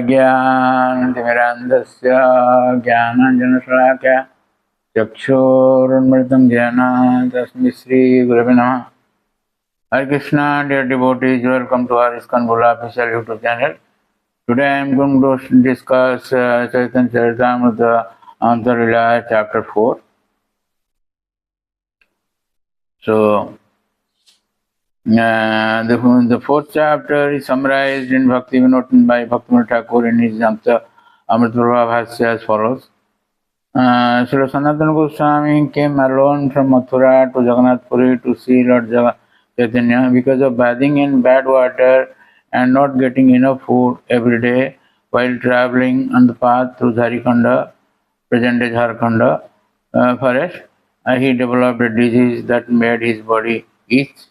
ज्ञानतिमिरान्धस्य ज्ञानाञ्जनशलाकया चक्षुरुन्मिलितं येन तस्मै श्रीगुरवे नमः. Hare Krishna, dear devotees, welcome to our ISKCON official YouTube channel. Today I am going to discuss Chaitanya Charitamrita Antya chapter 4. So, the fourth chapter is summarized in Bhakti Vinod by Bhaktivinoda Thakur in his Amrita Prabha Bhasya as follows. Srila Sanatana Goswami came alone from Mathura to Jagannath Puri to see Lord Chaitanya because of bathing in bad water and not getting enough food every day while travelling on the path through Jharkhand, present-day Jharkhand forest. He developed a disease that made his body itch.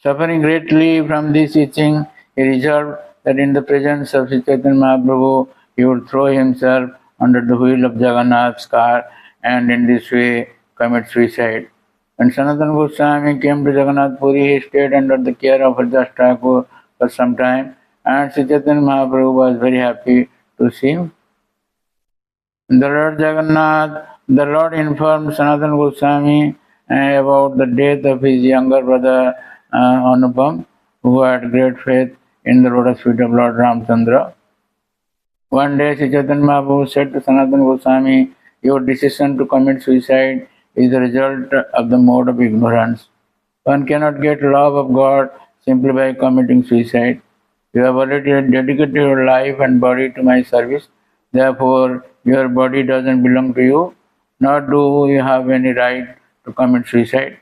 Suffering greatly from this itching, he resolved that in the presence of Sri Chaitanya Mahaprabhu, he would throw himself under the wheel of Jagannath's car and in this way commit suicide. When Sanatana Goswami came to Jagannath Puri, he stayed under the care of Haridas Thakur for some time, and Sri Chaitanya Mahaprabhu was very happy to see him. The Lord informed Sanatana Goswami about the death of his younger brother Anupam, who had great faith in the lotus feet of Lord Ramchandra. One day, Sri Chaitanya Mahaprabhu said to Sanatana Goswami, "Your decision to commit suicide is the result of the mode of ignorance. One cannot get love of God simply by committing suicide. You have already dedicated your life and body to my service. Therefore, your body doesn't belong to you, nor do you have any right to commit suicide.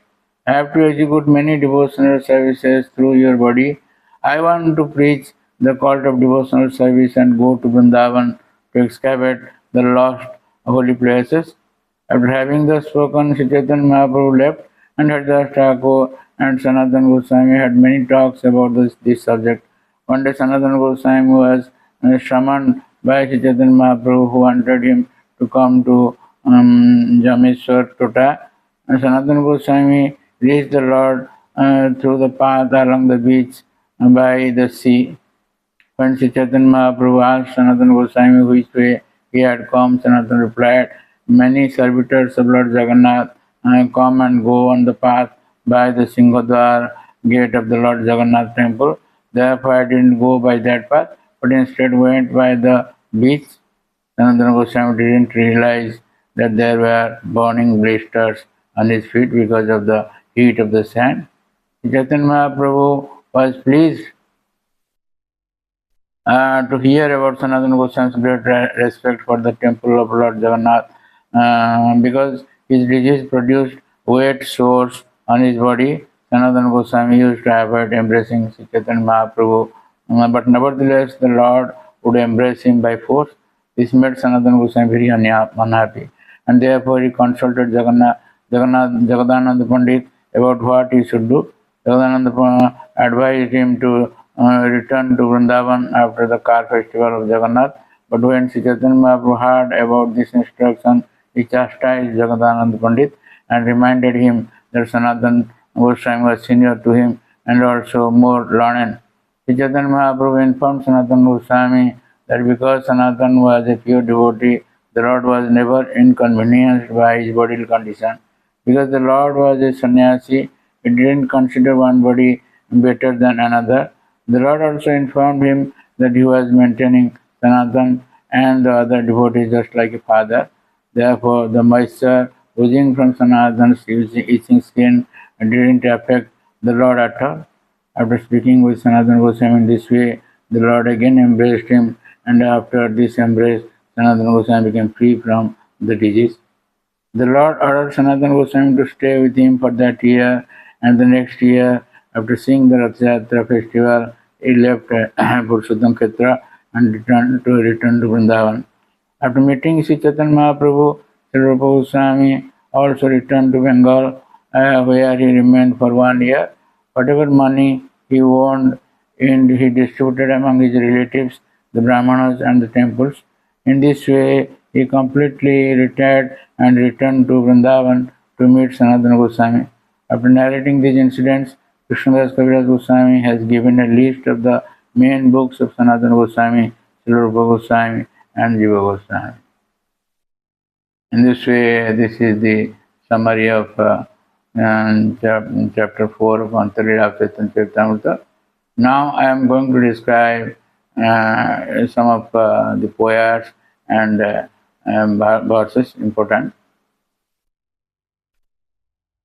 I have to execute many devotional services through your body. I want to preach the call of devotional service and go to Vrindavan to excavate the lost holy places." After having thus spoken, Sri Chaitanya Mahaprabhu left, and Haridas Thakur and Sanatana Goswami had many talks about this subject. One day, Sanatana Goswami was summoned by Sri Chaitanya Mahaprabhu, who wanted him to come to Jameshwar Tota. And Sanatana Goswami reached the Lord through the path along the beach by the sea. When Sri Chaitanya Mahaprabhu asked Sanatana Goswami which way he had come, Sanatana replied, "Many servitors of Lord Jagannath come and go on the path by the Singodwar gate of the Lord Jagannath temple. Therefore I didn't go by that path, but instead went by the beach." Sanatana Goswami didn't realize that there were burning blisters on his feet because of the heat of the sand. Chaitanya Mahaprabhu was pleased to hear about Sanatana Goswami's great respect for the temple of Lord Jagannath because his disease produced wet sores on his body. Sanatana Goswami used to avoid embracing Sri Chaitanya Mahaprabhu, but nevertheless the Lord would embrace him by force. This made Sanatana Goswami very unhappy, and therefore he consulted Jagadananda Pandit about what he should do. Jagadananda advised him to return to Vrindavan after the car festival of Jagannath. But when Sri Chaitanya Mahaprabhu heard about this instruction, he chastised Jagadananda Pandit and reminded him that Sanatana Goswami was senior to him and also more learned. Sri Chaitanya Mahaprabhu informed Sanatana Goswami that because Sanatana was a pure devotee, the Lord was never inconvenienced by his bodily condition. Because the Lord was a sannyasi, he didn't consider one body better than another. The Lord also informed him that he was maintaining Sanatana and the other devotees just like a father. Therefore, the moisture oozing from Sanatana's itching skin didn't affect the Lord at all. After speaking with Sanatana Goswami in this way, the Lord again embraced him, and after this embrace, Sanatana Goswami became free from the disease. The Lord ordered Sanatana Goswami to stay with him for that year, and the next year, after seeing the Rath Yatra festival, he left Purushottam Kshetra and returned to Vrindavan. After meeting Sri Chaitanya Mahaprabhu, Sri Rupa Goswami also returned to Bengal, where he remained for 1 year. Whatever money he owned, he distributed among his relatives, the Brahmanas and the temples. In this way, he completely retired and returned to Vrindavan to meet Sanatana Goswami. After narrating these incidents, Krishnadas Kaviraj Goswami has given a list of the main books of Sanatana Goswami, Srila Rupa Goswami, and Jiva Goswami. In this way, this is the summary of chapter 4 of Antarila of Chaitanya Charitamrita. Now I am going to describe some of the poems and verses important.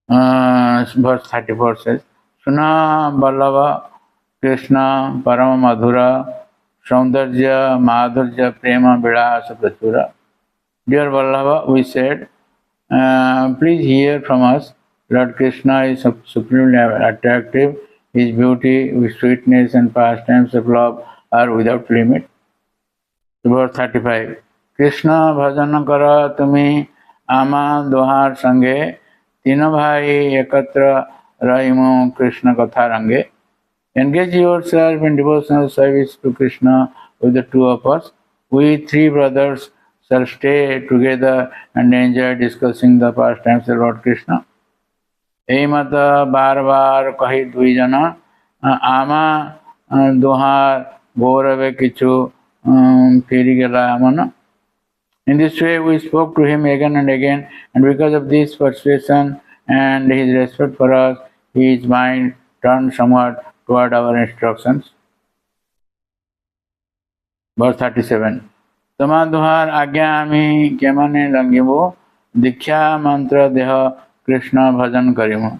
Verse 34 says, Suna Ballava Krishna Parama Madhura Saundarya Madhurya Prema Vilasa Prachura. Dear Vallabha, we said, please hear from us. Lord Krishna is supremely attractive. His beauty, his sweetness and pastimes of love are without limit. Verse 35. Krishna bhajan kara tumi ama dohar sange tino bhai ekatra rahimu Krishna katha range. Engage yourself in devotional service to Krishna with the two of us. We three brothers shall stay together and enjoy discussing the pastimes of Lord Krishna. এই মাতা বারবার কহি দুইজনা আমা দোহার গৌরবে কিছু ফিরি গেলা এমন. In this way we spoke to him again and again, and because of this persuasion and his respect for us, his mind turned somewhat toward our instructions. Verse 37. Tama duhar agya ami kemane langibo diksha mantra deha Krishna bhajan karimu.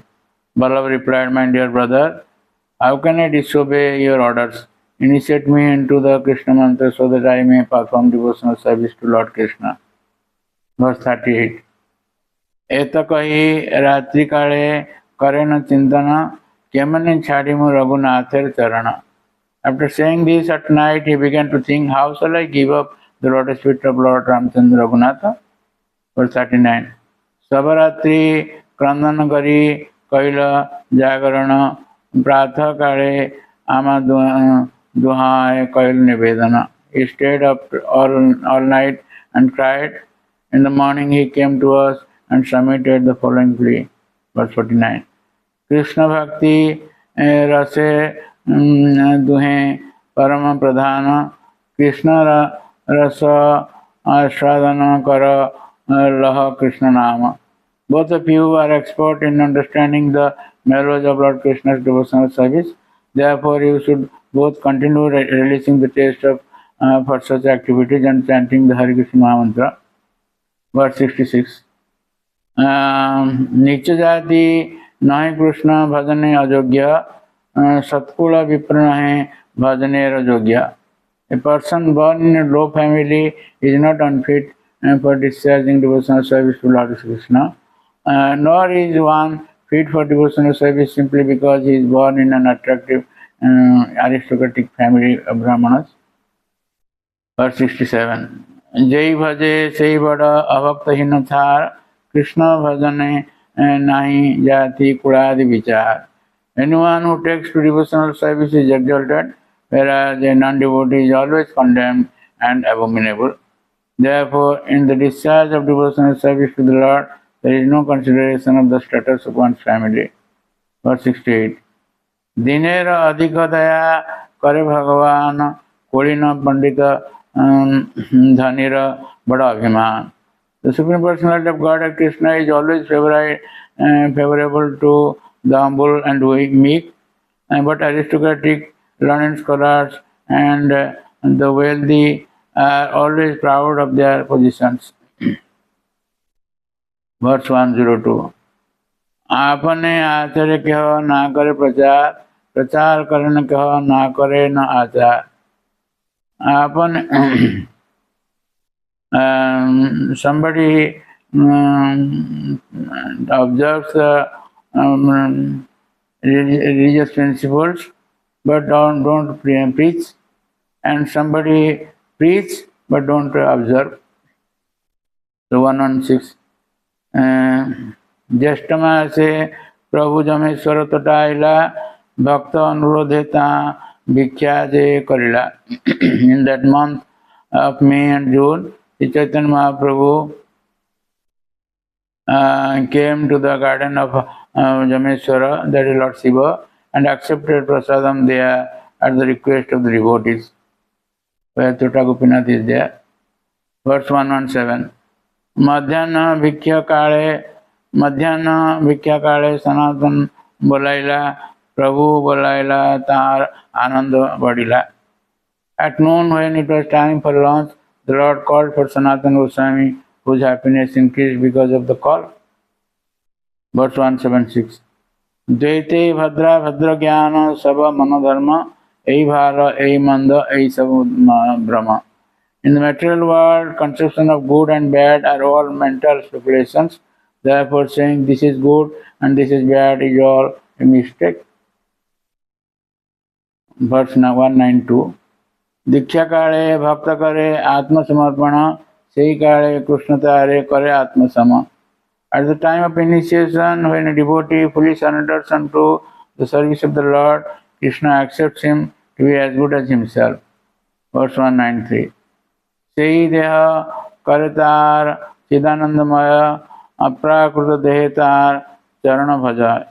Ballabha replied, my dear brother, how can I disobey your orders? Initiate me into the Krishna mantra so that I may perform devotional service to Lord Krishna. Verse 38. Eta kahi ratri kale karena chintana kemane chadimu Raghunather charana. After saying this at night, he began to think, how shall I give up the lotus feet of Lord Ramchandra Raghunatha? Verse 39. Savaratri Krandan Kari Kaila Jagarana Pratha Kare Ama Duhai Kail Nivedana. He stayed up all night and cried. In the morning he came to us and submitted the following plea. Verse 49. Krishna Bhakti Rase Duhe Parama Pradhana Krishna Rasa Ashradana Kara Laha Krishna Nama. Both of you are expert in understanding the melodies of Lord Krishna's devotional service. Therefore, you should both continue releasing the taste of for such activities and chanting the Hare Krishna Mahamantra. Verse 66. Nicha jati nahi Krishna bhajane ajogya satkula vipra nahi bhajane rajogya. A person born in a low family is not unfit for discharging devotional service to Lord Krishna. Nor is one fit for devotional service simply because he is born in an attractive aristocratic family of Brahmanas. Verse 67. Jai bhaje sei bada avaktahin thar Krishna bhajane nahi jati kuladi vichar. Anyone who takes to devotional service is exalted, whereas a non-devotee is always condemned and abominable. Therefore, in the discharge of devotional service to the Lord, there is no consideration of the status of one's family. Verse 68. Dinera adhika daya kare bhagavan kolina pandita dhanira bada abhiman. The Supreme Personality of Godhead Krishna is always favorable to the humble and meek, but aristocratic, learned scholars and the wealthy are always proud of their positions. Verse 102. आपने आचार्य कह ना करे प्रचार प्रचार करने कह ना करे न आचार. आपने somebody observes religious principles but don't preach, and somebody preach but don't observe. So 116. ज्येष्ठ मासे प्रभु जमेश्वर तटाइला भक्त अनुरोधे ता भिक्षा जे करिला. In that month of May and June, the Chaitanya Mahaprabhu came to the garden of Jameshwara, that is Lord Shiva, and accepted prasadam there at the request of the devotees, where Chota Gopinath is there. Verse 117. Madhyana Bhikkha Kale Sanatan Bolaila Prabhu Bolaila Tar Ananda Badila. At noon, when it was time for lunch, the Lord called for Sanatana Goswami, whose happiness increased because of the call. Verse 176. Dvaite Bhadra Bhadra Jnana Sabha Manodharma Ei Bhara Ei Manda Ei Sabu Brahma. In the material world, conception of good and bad are all mental speculations. Therefore, saying this is good and this is bad is all a mistake. Verse 192. दीक्षा काले भक्त करे आत्मसमर्पण सही काले कृष्णतारे करे आत्मसम. At the time of initiation, when a devotee fully surrenders unto the service of the Lord, Krishna accepts him to be as good as himself. Verse 193. Sei deha karitar chidanandamaya aprakrita dehetar charana bhaja.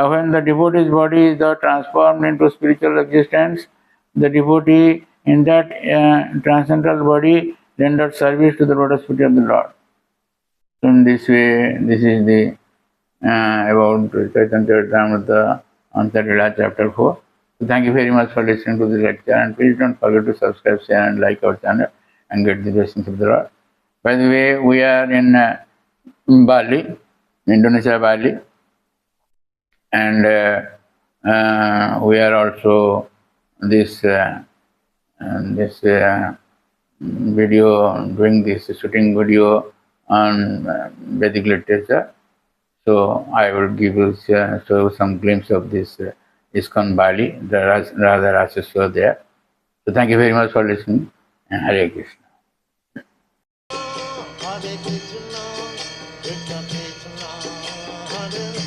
When the devotee's body is transformed into spiritual existence, the devotee in that transcendental body renders service to the lotus feet of the Lord. So in this way, this is the about Chaitanya Charitamrita Antya Lila chapter 4. So thank you very much for listening to the lecture, and please don't forget to subscribe, share and like our channel and get the blessings of the Lord. By the way, we are in Bali, Indonesia, Bali, and we are also this video, doing this shooting video on Vedic literature. So I will give you show some glimpse of this ISKCON Bali, the Radha Raseswar there. So thank you very much for listening, and Hare Krishna. Hare Krishna, Krishna Krishna, Hare